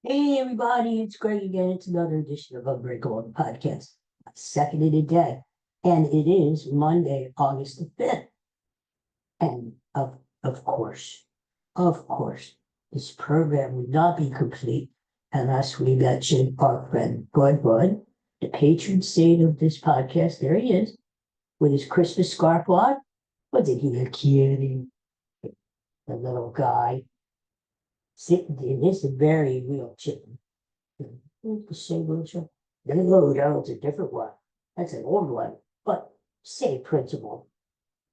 Hey everybody, it's Greg again. It's another edition of Unbreakable podcast. Second of the day. And it is Monday, August the 5th. And of course, this program would not be complete unless we mention our friend Bud, the patron saint of this podcast. There he is, with his Christmas scarf on. Wasn't he a cutie? The little guy sitting in his very real chicken. The same little. No, it's a different one. That's an old one, but same principle.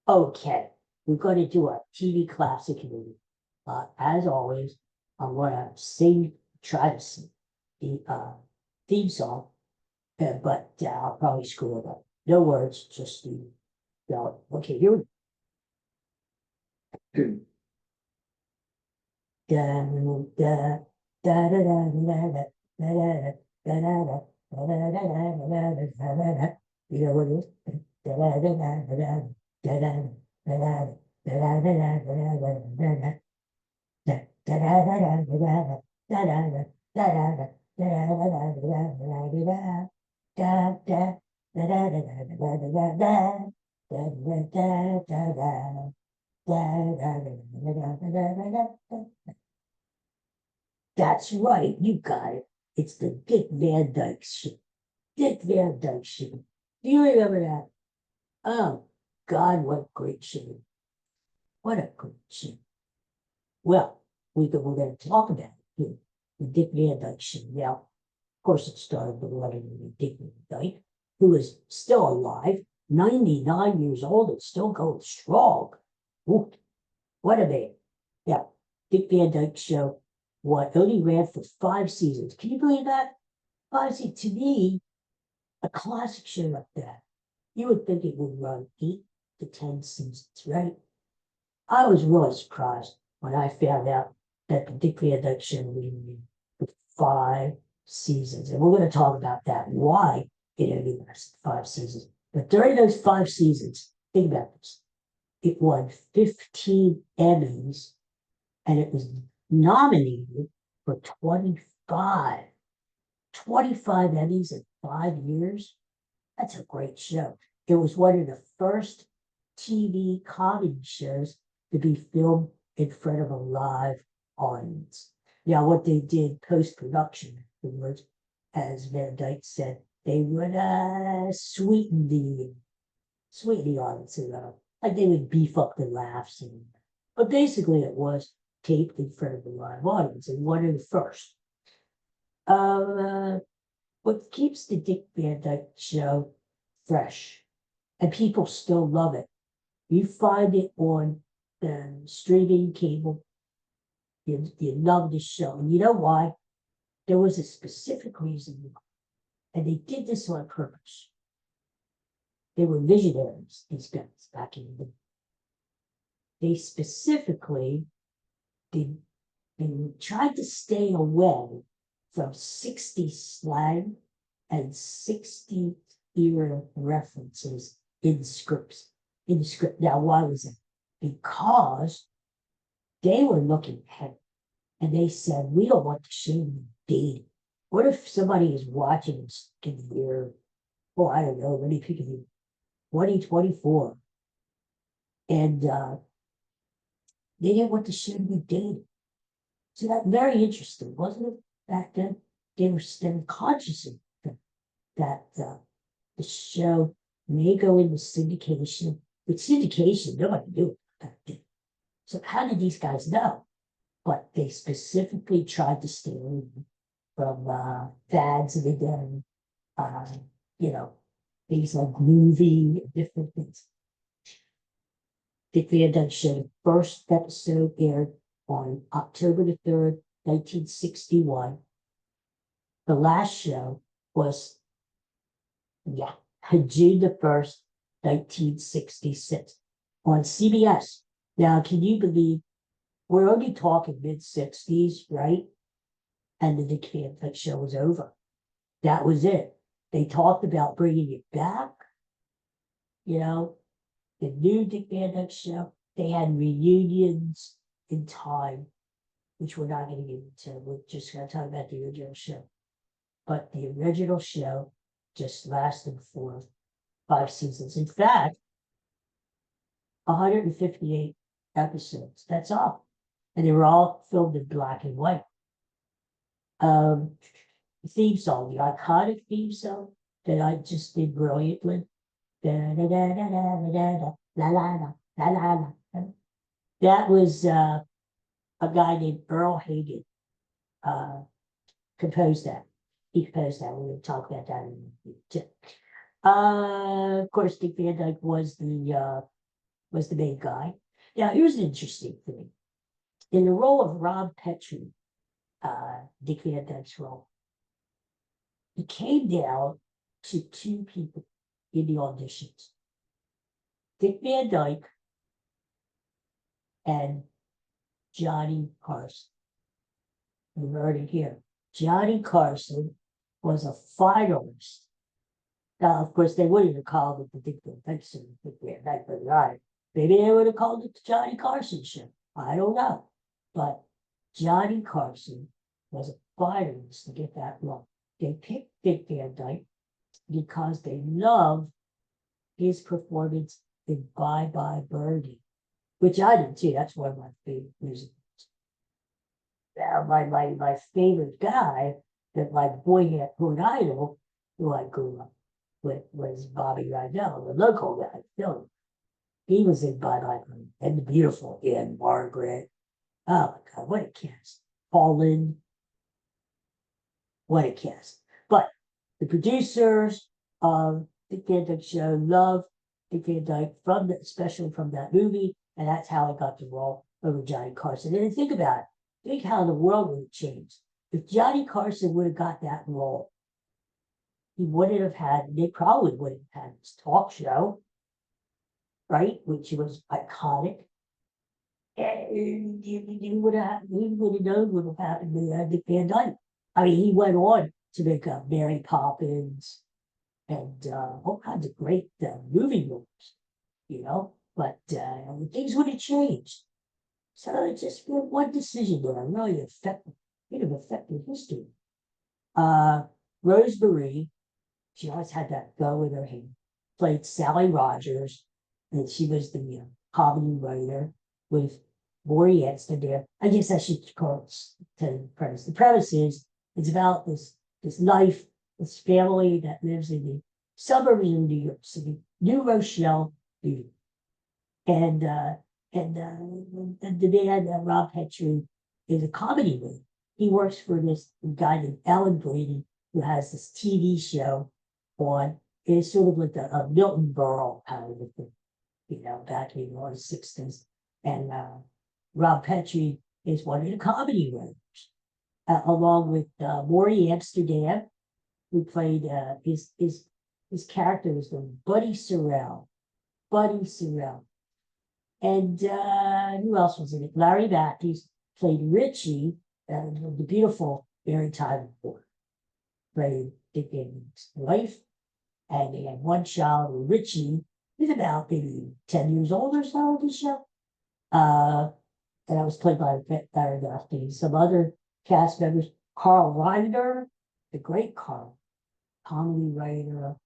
Okay, we're going to do a TV classic movie. As always, I'm going to try to sing the theme song, but I'll probably screw it up. No words, just the melody. Okay, here we go. Da da da da da da da da da you know what it is? That's right, you got it. It's the Dick Van Dyke Show. Dick Van Dyke Show. Do you remember that? Oh, God, what a great show. What a great show. Well, we're going to talk about it. The Dick Van Dyke Show. Now, of course, it started with legendary Dick Van Dyke, who is still alive, 99 years old, and still going strong. Ooh, what a man. Yeah, Dick Van Dyke Show. What only ran for 5 seasons. Can you believe that? 5 seasons. To me, a classic show like that, you would think it would run 8 to 10 seasons, right? I was really surprised when I found out that the Dick Van Dyke Show ran for 5 seasons. And we're going to talk about that, why it only lasted 5 seasons. But during those 5 seasons, think about this. It won 15 Emmys, and it was nominated for 25 Emmys in 5 years. That's a great show. It was one of the first TV comedy shows to be filmed in front of a live audience. Now, what they did post-production afterwards, as Van Dyke said, they would sweeten the audience, like they would beef up the laughs. But basically, it was taped in front of a live audience, and one of the first. What keeps the Dick Van Dyke Show fresh, and people still love it. You find it on streaming cable. You love the show, and you know why? There was a specific reason, and they did this on purpose. They were visionaries, these guys, back in the day. They specifically did. They tried to stay away from 60s slang and 60s era references in scripts. Now, why was it? Because they were looking ahead, and they said, we don't want the show to be dated. What if somebody is watching in the year, I don't know, let me pick a year, 2024, and they didn't want the show to be dated. So that's very interesting, wasn't it? Back then, they were still conscious of that the show may go into syndication. With syndication, nobody knew it back then. So how did these guys know? But they specifically tried to stay away from fads of the day, things like movie and different things. Dick Van Dyke Show first episode aired on October the 3rd, 1961. The last show was, June the 1st, 1966 on CBS. Now, can you believe we're only talking mid-60s, right? And the Dick Van Dyke Show was over. That was it. They talked about bringing it back, the new Dick Van Dyke Show. They had reunions in time which we're not going to get into. We're just going to talk about the original show. But the original show just lasted for 5 seasons. In fact, 158 episodes. That's all. And they were all filmed in black and white. Theme song, the iconic theme song that I just did brilliantly. That was a guy named Earl Hagen composed that. He composed that. We're going to talk about that in a minute. Of course, Dick Van Dyke was the main guy. Now, here's an interesting thing. In the role of Rob Petrie, Dick Van Dyke's role, he came down to 2 people in the auditions. Dick Van Dyke and Johnny Carson. You heard it here. Johnny Carson was a finalist. Now, of course, they wouldn't have called it the Dick Van Dyke Show, Dick Van Dyke, but right. Maybe they would have called it the Johnny Carson Show. I don't know. But Johnny Carson was a finalist to get that role. They picked Dick Van Dyke because they loved his performance in Bye Bye Birdie, which I did too. That's one of my favorite musicals. Now, my favorite guy that my boy at Hood Idol, who I grew up with, was Bobby Rydell, the local guy, Philly. He was in Bye Bye Birdie, and the beautiful Anne Margaret. Oh my God, what a cast. Paulin, what a cast. But the producers of the Dick Van Dyke Show loved Dick Van Dyke especially from that movie, and that's how I got the role over Johnny Carson. And think about it. Think how the world would have changed. If Johnny Carson would have got that role, he wouldn't have had, they probably wouldn't have had his talk show, right? Which was iconic. And he would have known what would have happened to Dick Van Dyke. I mean, he went on to make up Mary Poppins and all kinds of great movie roles, but things would have changed. So it's just one decision that really affected history. Rose Marie, she always had that bow in her hand, played Sally Rogers, and she was the comedy writer with Maury Anston there. I guess I should call it the premise. The premise is it's about this life, this family that lives in the suburbs of New York City, New Rochelle, New York. And the man, Rob Petrie, is a comedy writer. He works for this guy named Alan Brady, who has this TV show on. It's sort of like a Milton Berle kind of a thing, back in the 60s. And Rob Petrie is one of the comedy writers, along with Maury Amsterdam, who played his character was Buddy Sorrell. Buddy Sorrell. And who else was in it? Larry Matthews played Richie, the beautiful Mary Tyler Moore, played Dick Van Dyke's wife. And they had one child, Richie. He's about maybe 10 years old or so in the show. And I was played by Larry Matthews. Some other cast members, Carl Reiner, the great Carl, comedy writer,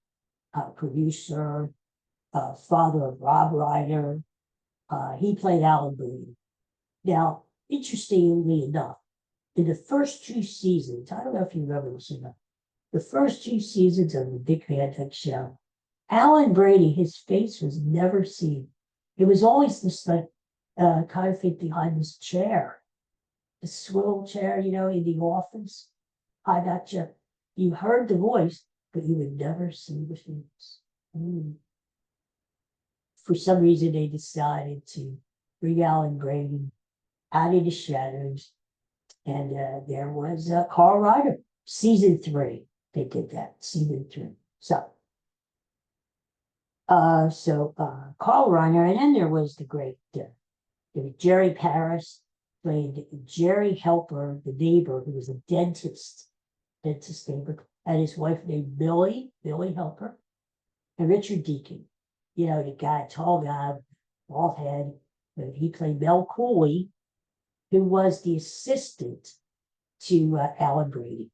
producer, father of Rob Reiner. He played Alan Brady. Now, interestingly enough, in the first 2 seasons, I don't know if you remember this or not, the first 2 seasons of the Dick Van Dyke Show, Alan Brady, his face was never seen. It was always this kind of thing behind this chair, the swivel chair, in the office. I got you heard the voice, but you would never see the face. For some reason, they decided to bring Alan Brady out of the shadows. And there was Carl Reiner. Season 3, they did that. Season 3. So Carl Reiner, and then there was the great Jerry Paris, played Jerry Helper, the neighbor, who was a dentist neighbor, and his wife named Billy Helper, and Richard Deacon. The guy, tall guy, bald head, but he played Mel Cooley, who was the assistant to Alan Brady.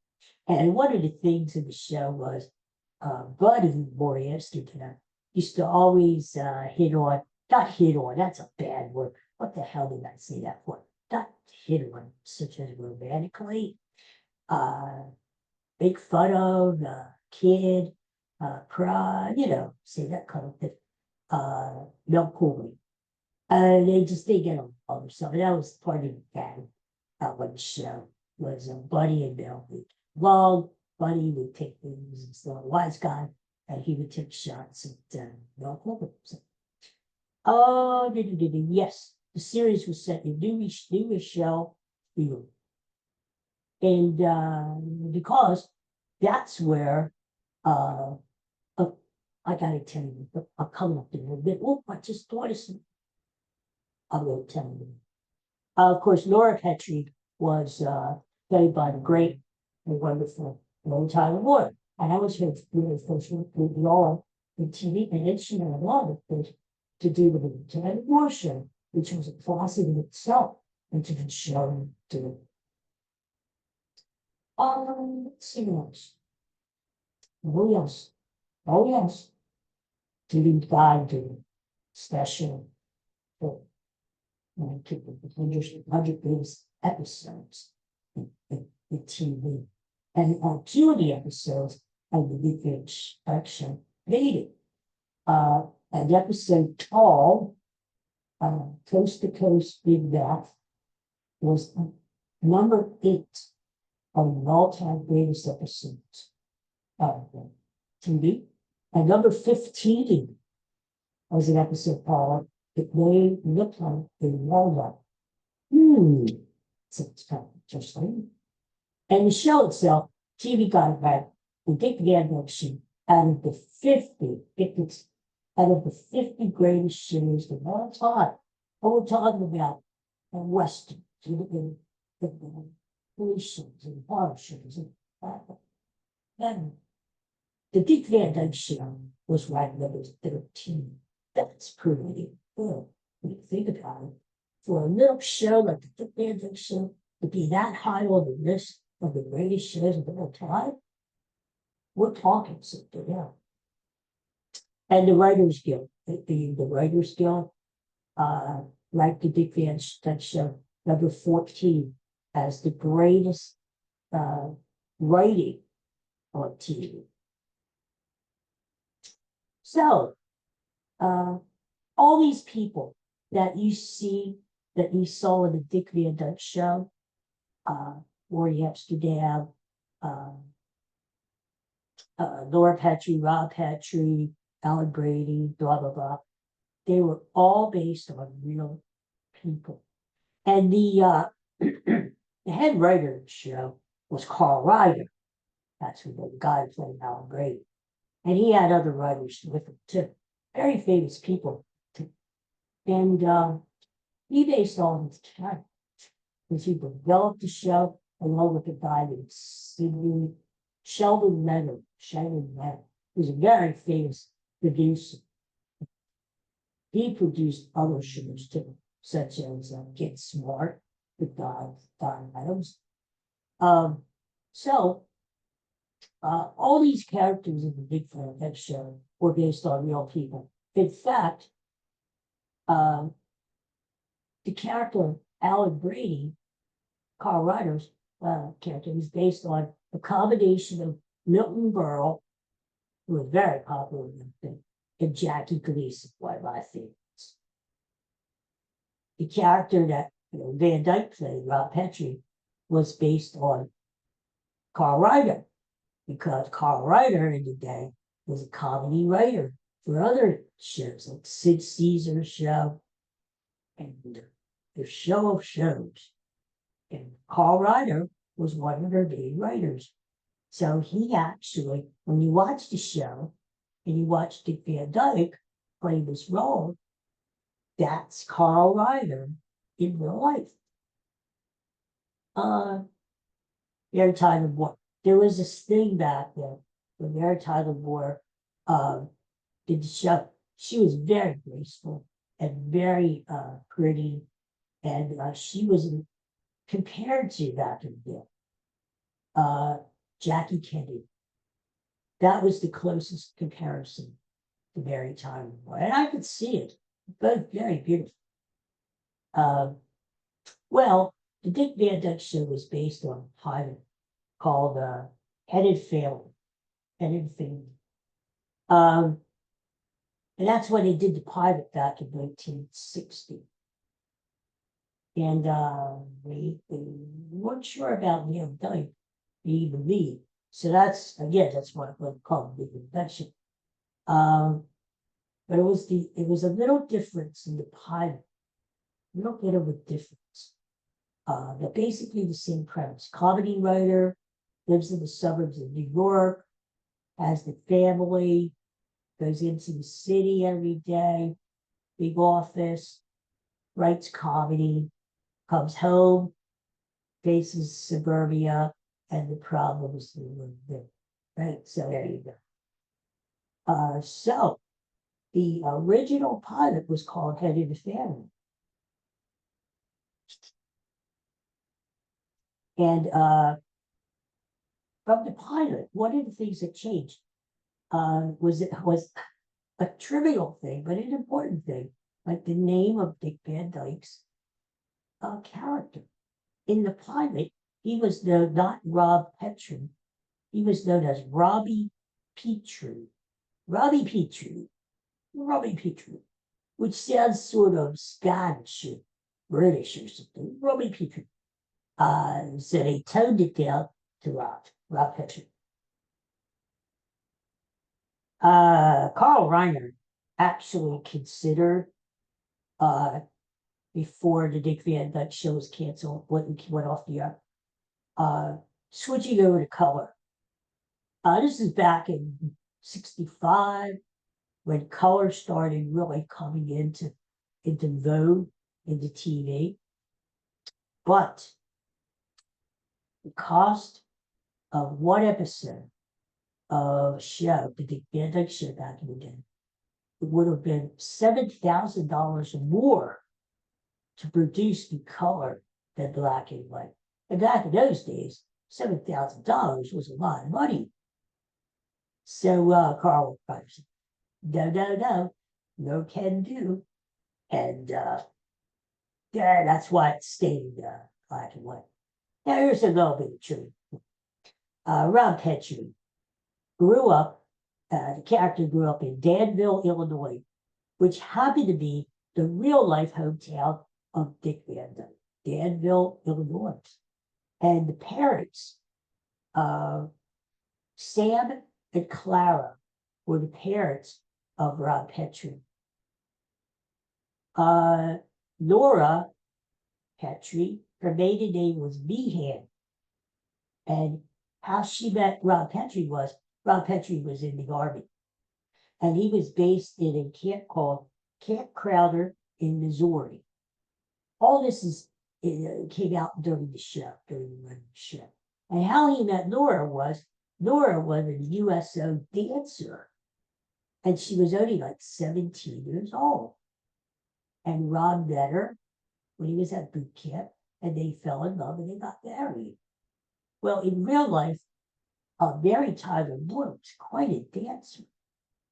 And one of the things in the show was Buddy Maury Amsterdam used to always not hit on, that's a bad word. What the hell did I say that for? Not hit on, such as romantically. Make fun of the kid, cry, say that kind of thing. Mel Cooley. And they get along or something. That was part of the gang on the show was Buddy and Mel. Well, Buddy would take things and stuff, wise guy, and he would take shots at Mel Cooley. So, oh, yes, the series was set in New Rochelle, New York. And because that's where I gotta tell you, I'll come up in a bit. Oh, I just thought of some. I will tell you. Of course, Nora Petrie was played by the great and wonderful Mary Tyler Moore. And I was her really first role in TV, and then she had a lot of things to do with the Tyler Moore show, which was a classic in itself, and to the show to let's see what else. Oh yes. Oh yes. TV guide to special for 100 days episodes in TV. And on two of the episodes of the Big Finish action rating. An episode called Coast to Coast Big Bath was number 8 on the all-time greatest episodes of TV. And number 15 was an episode called It May Look Like a Walnut. So it's kind of interesting. And the show itself, TV got it right. We get the admission out of the 50, out of the 50 greatest shows of all time. And we're talking about Western, police shows and horror shows. And the Dick Van Dyke Show was ranked number 13. That's pretty good when you think about it. For a little show like the Dick Van Dyke Show to be that high on the list of the greatest shows of all time, we're talking something, yeah. And the Writers Guild, the Writers Guild, like the Dick Van Dyke Show, number 14, as the greatest writing on TV. So, all these people that you saw in the Dick Van Dyke Show, Maury Amsterdam, Laura Petrie, Rob Petrie, Alan Brady, blah, blah, blah. They were all based on real people. And the head writer of the show was Carl Reiner. That's who the guy played Alan Brady. And he had other writers with him too. Very famous people. And he based all his characters. Because he developed the show along with a guy named Sheldon Leonard. Who's a very famous producer. He produced other shows too, such as Get Smart with Don Adams. So all these characters in the Big Van Dyke Show were based on real people. In fact, the character Alan Brady, Carl Reiner's character, is based on a combination of Milton Berle, who was very popular in the thing, and Jackie Gleason, one of my favorites. The character that Van Dyke played, Rob Petrie, was based on Carl Reiner, because Carl Reiner in the day was a comedy writer for other shows like Sid Caesar's show and the Show of Shows. And Carl Reiner was one of their main writers. So he actually, when you watch the show and you watch Dick Van Dyke play this role, that's Carl Reiner in real life. Mary Tyler Moore. There was this thing back there when Mary Tyler Moore did the show. She was very graceful and very pretty. And she was compared to back in the day, Jackie Kennedy. That was the closest comparison to Mary Tyler Moore. And I could see it. Both very beautiful. Well, the Dick Van Dyke Show was based on a pilot called Headed Family. Headed Family. And that's when they did the pilot back in 1960. And we weren't sure about Neil Dyke being the lead. So that's, again, that's what I'm called the invention. But it was a little difference in the pilot, a little bit of a difference. They're basically the same premise. Comedy writer, lives in the suburbs of New York, has the family, goes into the city every day, big office, writes comedy, comes home, faces suburbia and the problems they live there. Right? So there you go. So the original pilot was called Head of the Family. And from the pilot, one of the things that changed was a trivial thing, but an important thing, like the name of Dick Van Dyke's character. In the pilot, he was not Rob Petrie. He was known as Robbie Petrie. Robbie Petrie. Robbie Petrie, which sounds sort of Scottish or British or something. Robbie Petrie. So they toned it down to Rob Petrie. Carl Reiner actually considered before the Dick Van Dyke Show was canceled, went off the air, switching over to color. This is back in '65 when color started really coming into vogue, into TV. But the cost of one episode of a show, the Dick Van Dyke Show back in the day, it would have been $7,000 more to produce the color than black and white. And back in those days, $7,000 was a lot of money. So Carl probably said, no can do. And that's why it stayed black and white. Now here's a little bit of truth. Rob Petrie grew up, the character grew up in Danville, Illinois, which happened to be the real life hometown of Dick Van Dyke, Danville, Illinois. And the parents, Sam and Clara, were the parents of Rob Petrie. Nora Petrie, her maiden name was Meehan. And how she met Rob Petrie was in the Army. And he was based in a camp called Camp Crowder in Missouri. All this came out during the show, And how he met Nora was a USO dancer. And she was only like 17 years old. And Rob met her when he was at boot camp, and they fell in love and they got married. Well, in real life, Mary Tyler Moore was quite a dancer.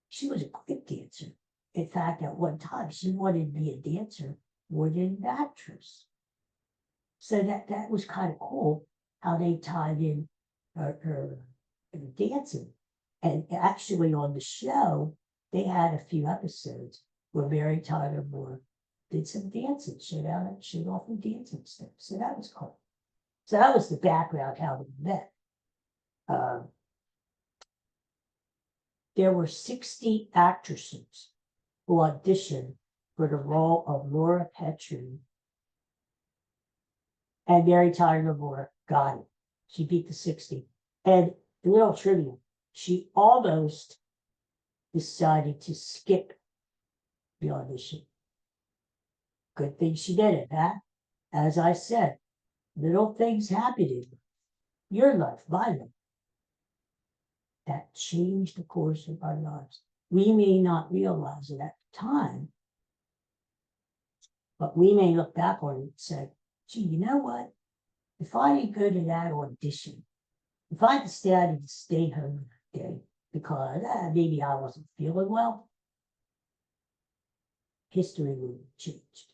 She was a great dancer. In fact, at one time, she wanted to be a dancer more than an actress. So that was kind of cool how they tied in her dancing. And actually on the show, they had a few episodes where Mary Tyler Moore did some dancing, showed off her dancing stuff. So that was cool. So that was the background how they met. There were 60 actresses who auditioned for the role of Laura Petrie, and Mary Tyler Moore got it. She beat the 60. And a little trivia, she almost decided to skip the audition. Good thing she did it, huh? As I said, little things happen in your life, my life, that changed the course of our lives. We may not realize it at the time, but we may look back on it and say, gee, you know what? if I didn't go to that audition, if I decided to stay home that day because maybe I wasn't feeling well, history would have changed.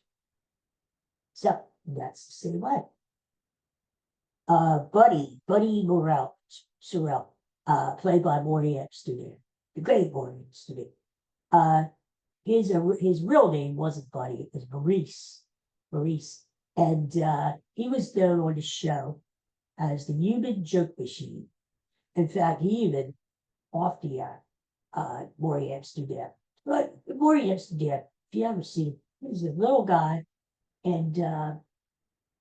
So that's the same way. Buddy Morrell, Sorrell, played by Maury Amsterdam, the great Maury Amsterdam. His real name wasn't Buddy, it was Maurice. And he was known on the show as the human joke machine. In fact, he even off the Maury Amsterdam. But Maury Amsterdam, if you ever see him, he was a little guy and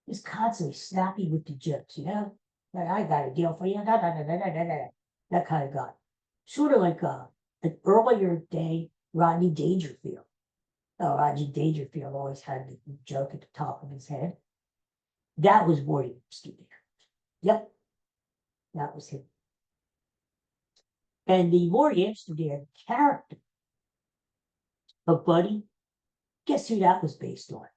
was constantly snappy with the jokes, you know? Like, I got a deal for you, that kind of guy. Sort of like an earlier day Rodney Dangerfield. Oh, Rodney Dangerfield always had the joke at the top of his head. That was Maury Amsterdam. Yep, that was him. And the Maury Amsterdam character of Buddy, guess who that was based on?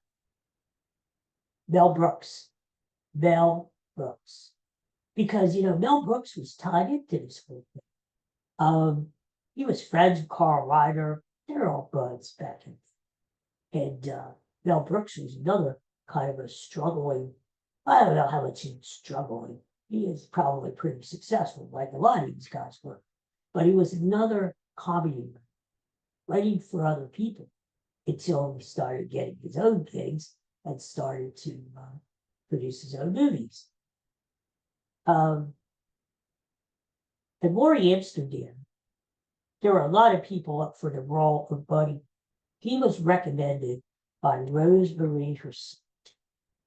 Mel Brooks. Mel Brooks. Because, you know, Mel Brooks was tied into this whole thing. He was friends with Carl Reiner. They're all buds back in. And Mel Brooks was another kind of a struggling, I don't know how much he was struggling. He is probably pretty successful, like a lot of these guys were. But he was another comedy writing for other people until he started getting his own things and started to produce his own movies. And Maury Amsterdam, there were a lot of people up for the role of Buddy. He was recommended by Rose Marie herself.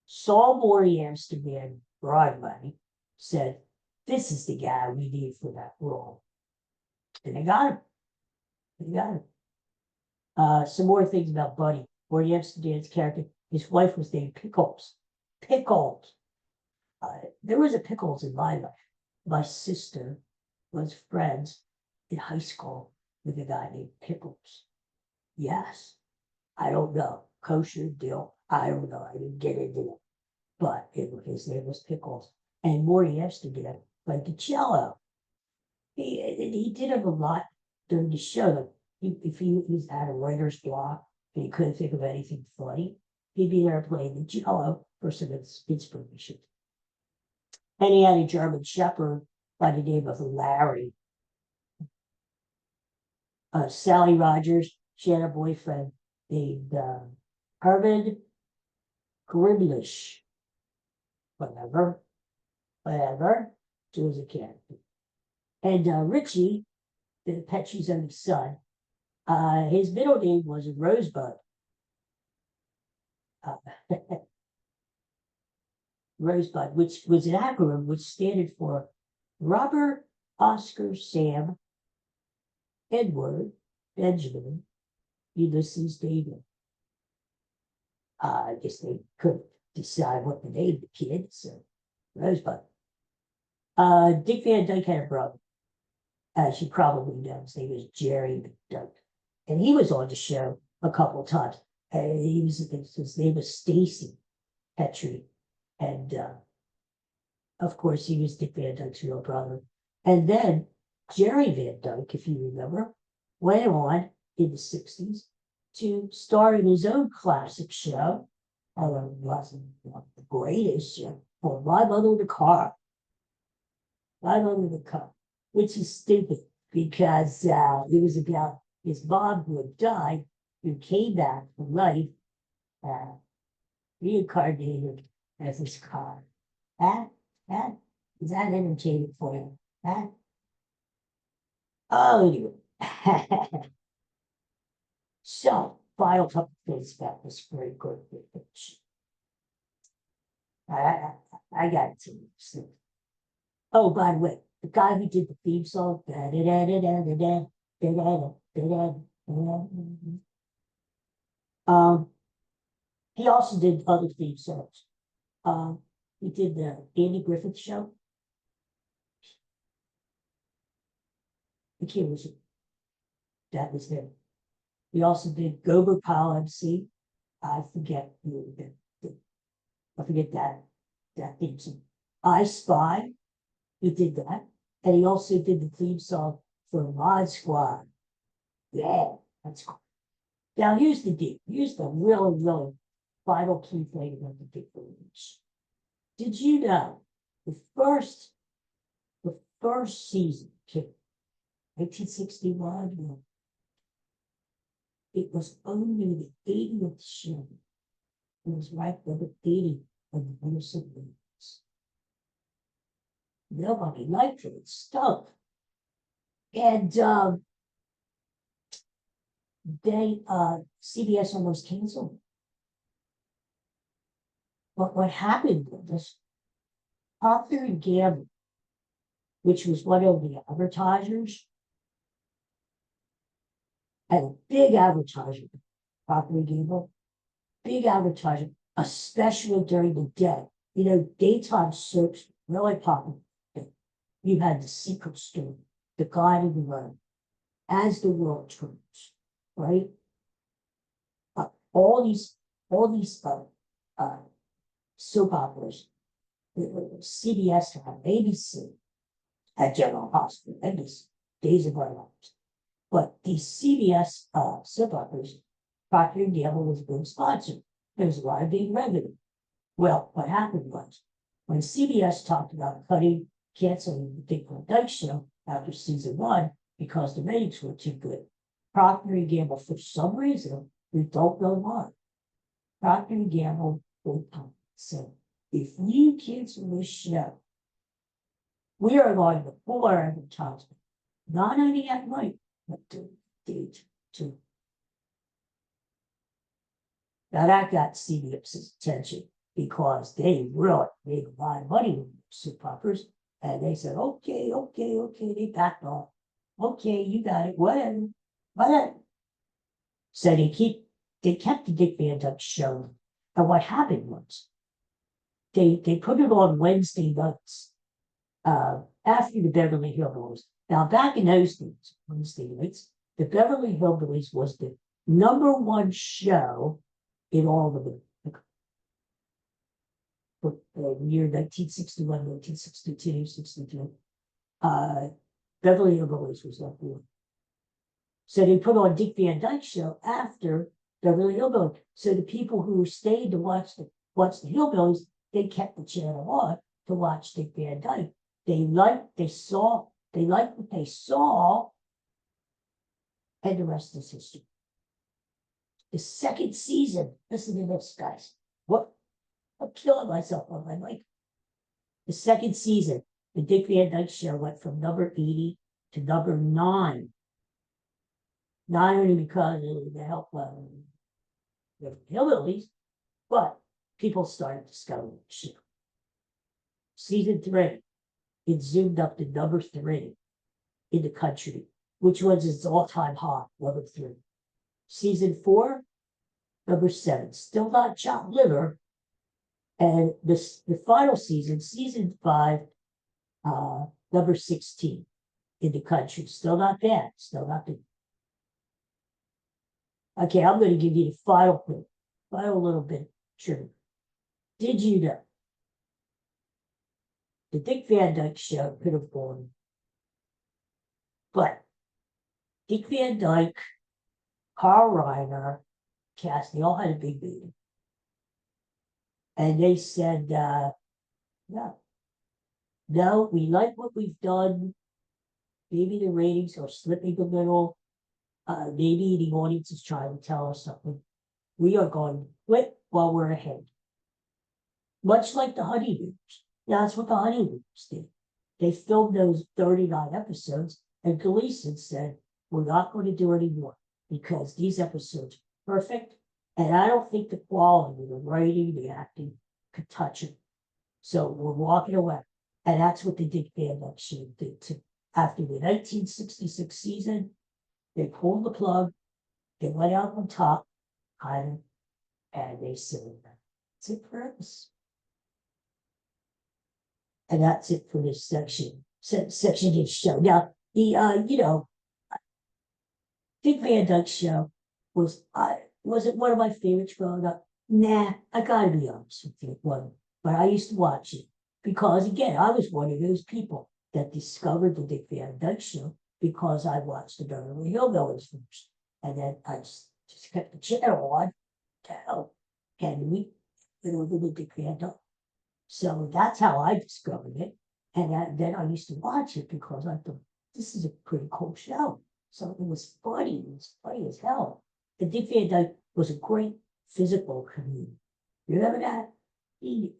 Saw Maury Amsterdam Broadway, said, "This is the guy we need for that role." And they got him. They got him. Some more things about Buddy. Maury Amsterdam's character, his wife was named Pickles. Pickles. There was a Pickles in my life. My sister was friends in high school with a guy named Pickles. Yes. I don't know. Kosher deal. I don't know. I didn't get into it. But his name was Pickles. And Maury Amsterdam played the cello. He did it a lot during the show. Like if he had a writer's block and he couldn't think of anything funny, he'd be there playing the cello for some inspiration. And he had a German shepherd by the name of Larry. Sally Rogers, she had a boyfriend named Herman Grimlish. Whatever. She was a character. And Richie, the Petchy's only son, his middle name was Rosebud. Rosebud, which was an acronym which stood for Robert, Oscar, Sam, Edward, Benjamin, Ulysses, David. I guess they couldn't decide what to name the kid, so Rosebud. Dick Van Dyke had a brother. As you probably know, his name was Jerry Dyke. And he was on the show a couple of times. And his name was Stacy Petrie. And of course, he was Dick Van Dyke's real brother. And then Jerry Van Dyke, if you remember, went on in the 60s to star in his own classic show. Although it wasn't the greatest show, for Live Under the Car. Live Under the Car, which is stupid because it was about his mom who had died, who came back to life, reincarnated as his car. That is that entertaining for you? That oh, anyway. So, final couple things about this very good pitch. I got it to you. Oh, by the way, the guy who did the theme song, he also did other theme songs. He did the Andy Griffith Show. The kid was that was him. He also did Gober Pile MC. I forget that theme song. I Spy. He did that. And he also did the theme song for Mod Squad. Yeah, that's cool. Now here's the deal. Here's the really, really final key thing about the Dick Release. Did you know the first season, 1961, it was only the 80th show. It was ranked number 80 on the Wilson News. Nobody liked it. It stunk. And CBS almost canceled it. But what happened was Procter and Gamble, which was one of the advertisers, and a big advertiser, Procter and Gamble, big advertiser, especially during the day. You know, daytime soaps really popular. You had The Secret Story, The Guide in the Road, As the World Turns, right? All these soap operas, CBS had, ABC had General Hospital, and this Days of Our Lives. But these CBS soap operas, Procter and Gamble was a big sponsor. There was a lot of big revenue. Well, what happened was when CBS talked about canceling the Dick Van Dyke Show after season 1 because the ratings were too good, Procter and Gamble, for some reason, we don't know why, Procter and Gamble would say, if you cancel this show, we are going to pull our advertisement, not only at night, but to day 2. Now that got CBS's attention because they really made a lot of money with soap operas, and they said, okay, they backed off. Okay, you got it, whatever. So they kept the Dick Van Dyke Show, and what happened was they put it on Wednesday nights after the Beverly Hillbillies. Now back in those days, Wednesday nights, the Beverly Hillbillies was the #1 show in all of the year 1961, 1962, 63. Beverly Hillbillies was #1. So they put on Dick Van Dyke Show after Beverly Hillbillies. So the people who stayed to watch the Hillbillies, they kept the channel on to watch Dick Van Dyke. They liked what they saw, and the rest is history. The second season, listen to this, guys. I'm killing myself on my mic. The second season, the Dick Van Dyke Show went from number 80 to number 9. Not only because of the help of the Hillbillies, but people started discovering the show. Season 3, it zoomed up to number 3 in the country, which was its all-time high, number 3. Season 4, number 7, still not chopped liver. And the final season, season 5, number 16 in the country. Still not bad. Still not bad. Okay, I'm going to give you the final little bit trivia. Did you know the Dick Van Dyke Show could have gone, but Dick Van Dyke, Carl Reiner, cast, they all had a big meeting. And they said, no, we like what we've done. Maybe the ratings are slipping a little. Maybe the audience is trying to tell us something. We are going to quit while we're ahead. Much like the Honeymooners. That's what the Honeymooners did. They filmed those 39 episodes, and Gleason said, we're not going to do any more because these episodes are perfect, and I don't think the quality of the writing, the acting could touch it. So we're walking away. And that's what the Dick Van Dyke Show did too. After the 1966 season, they pulled the plug, they went out on top, kind of, and they said, that's it for us. And that's it for this section of the show. Now, the Dick Van Dyke Show was it one of my favorites growing up? Nah, I gotta be honest with you, it wasn't. But I used to watch it Because again, I was one of those people that discovered the Dick Van Dyke Show because I watched the Beverly Hillbillies first. And then I just kept the channel on and we went over to Dick Van Dyke. So that's how I discovered it. And then I used to watch it because I thought, this is a pretty cool show. So it was funny. It was funny as hell. And Dick Van Dyke was a great physical comedian. You remember that? He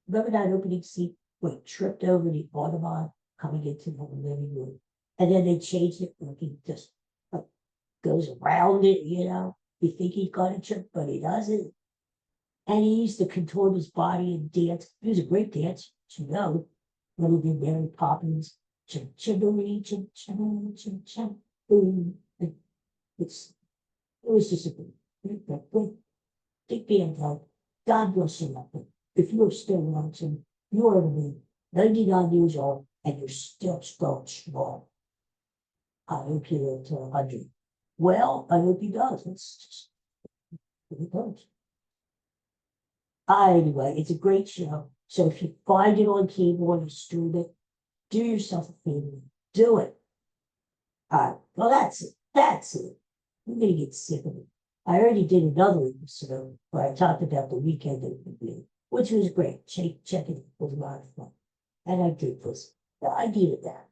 remember that opening scene where he tripped over the Audubon coming into the living room. And then they changed it where he just like, goes around it, you know. You think he's gonna trip, but he doesn't. And he used to contort his body and dance. He was a great dancer, you know, when he did Mary Poppins. Chim chim chim chim chim chim boom. It was just a good Dick Van Dyke. God bless him. If you're still watching, you're to me 99 years old and you're still so strong. I hope you live to 100. Well, I hope he does. It's just what he does. Anyway, it's a great show. So if you find it on cable and you stream it, do yourself a favor. Do it. All right. Well, that's it. That's it. I'm going to get sick of it. I already did another episode where I talked about the weekend of the day, which was great. Check it. It was a lot of fun. And I did this. I needed that.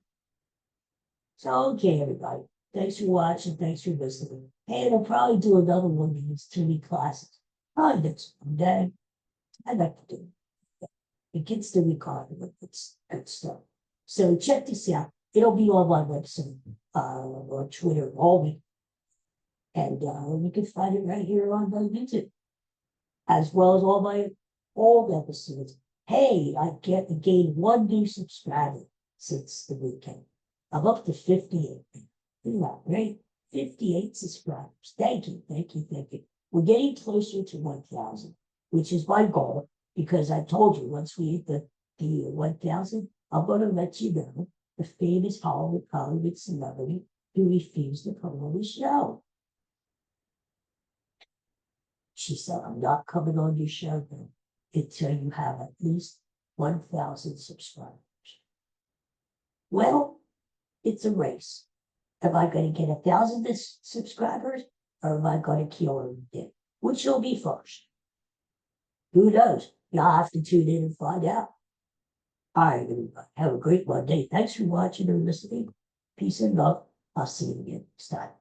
So, okay, everybody. Thanks for watching. Thanks for listening. And I'll probably do another one of these TV classes. Probably next Monday. I'd like to do it. It gets the recording, but it's good stuff. So check this out. It'll be on my website, on Twitter all week. And you can find it right here on YouTube, as well as all my old episodes. Hey, I gained one new subscriber since the weekend. I'm up to 58. Isn't that great? 58 subscribers. Thank you. We're getting closer to 1,000, which is my goal, because I told you once we hit the 1,000, I'm going to let you know the famous Hollywood celebrity who refused to come on the show. She said, I'm not coming on your show now until you have at least 1,000 subscribers. Well, it's a race. Am I going to get 1,000 subscribers, or am I going to kill her dead? Which will be first? Who knows? You'll have to tune in and find out. All right, everybody. Have a great Monday. Thanks for watching and listening. Peace and love. I'll see you again next time.